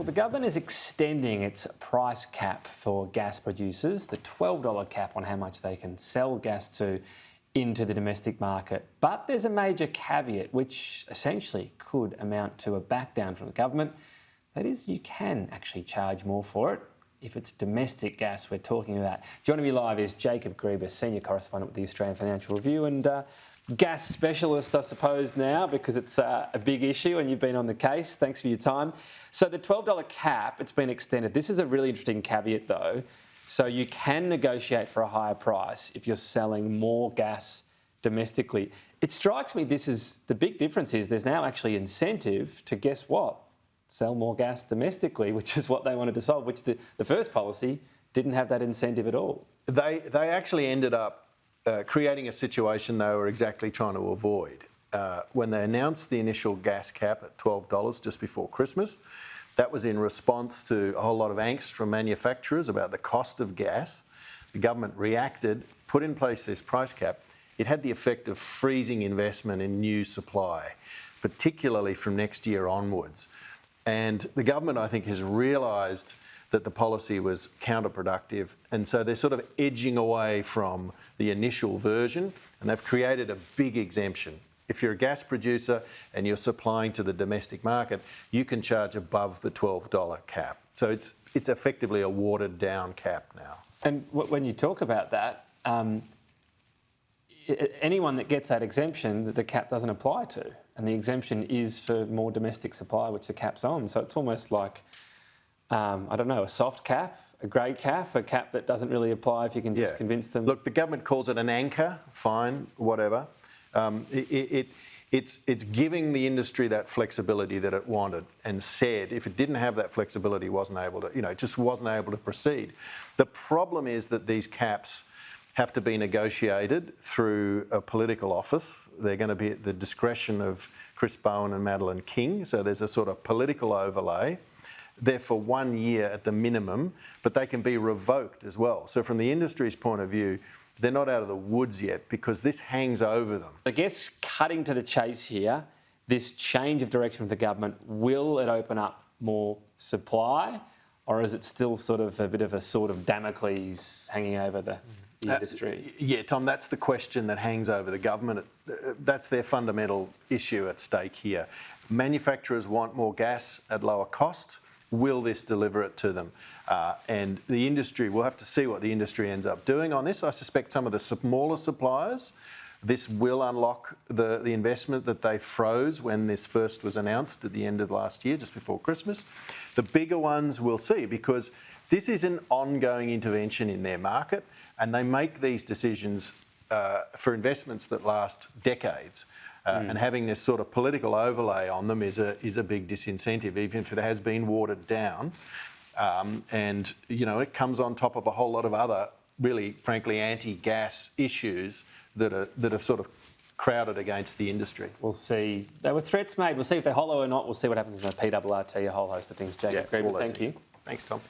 the government is extending its price cap for gas producers, the $12 cap on how much they can sell gas to into the domestic market. But there's a major caveat, which essentially could amount to a back down from the government. That is, you can actually charge more for it if it's domestic gas we're talking about. Joining me live is Jacob Greber, Senior Correspondent with the Australian Financial Review and gas specialist, I suppose, now, because it's a big issue and you've been on the case. Thanks for your time. So the $12 cap, it's been extended. This is a really interesting caveat, though. So you can negotiate for a higher price if you're selling more gas domestically. It strikes me the big difference is there's now actually incentive to, guess what, sell more gas domestically, which is what they wanted to solve, which the first policy didn't have that incentive at all. They actually ended up creating a situation they were exactly trying to avoid. When they announced the initial gas cap at $12 just before Christmas, that was in response to a whole lot of angst from manufacturers about the cost of gas. The government reacted, put in place this price cap. It had the effect of freezing investment in new supply, particularly from next year onwards. And the government, I think, has realised that the policy was counterproductive, and so they're sort of edging away from the initial version, and they've created a big exemption. If you're a gas producer and you're supplying to the domestic market, you can charge above the $12 cap. So it's effectively a watered down cap now. And when you talk about that, anyone that gets that exemption, the cap doesn't apply to, and the exemption is for more domestic supply, which the cap's on. So it's almost like, I don't know, a soft cap, a grey cap, a cap that doesn't really apply if you can just convince them. Look, the government calls it an anchor, fine, whatever. It's giving the industry that flexibility that it wanted, and said if it didn't have that flexibility, it wasn't able to, it just wasn't able to proceed. The problem is that these caps have to be negotiated through a political office. They're going to be at the discretion of Chris Bowen and Madeleine King, so there's a sort of political overlay. They're for 1 year at the minimum, but they can be revoked as well. So from the industry's point of view, they're not out of the woods yet because this hangs over them. I guess cutting to the chase here, this change of direction of the government, will it open up more supply, or is it still sort of a bit of a sword of Damocles hanging over the industry? Yeah, Tom, that's the question that hangs over the government. That's their fundamental issue at stake here. Manufacturers want more gas at lower cost. Will this deliver it to them? And the industry, we'll have to see what the industry ends up doing on this. I suspect some of the smaller suppliers, this will unlock the investment that they froze when this first was announced at the end of last year, just before Christmas. The bigger ones we'll see, because this is an ongoing intervention in their market, and they make these decisions for investments that last decades. And having this sort of political overlay on them is a big disincentive, even if it has been watered down. And it comes on top of a whole lot of other, really, frankly, anti-gas issues that are sort of crowded against the industry. We'll see. There were threats made. We'll see if they're hollow or not. We'll see what happens in the PRRT, a whole host of things. Jacob Greber, thank you. Thanks, Tom.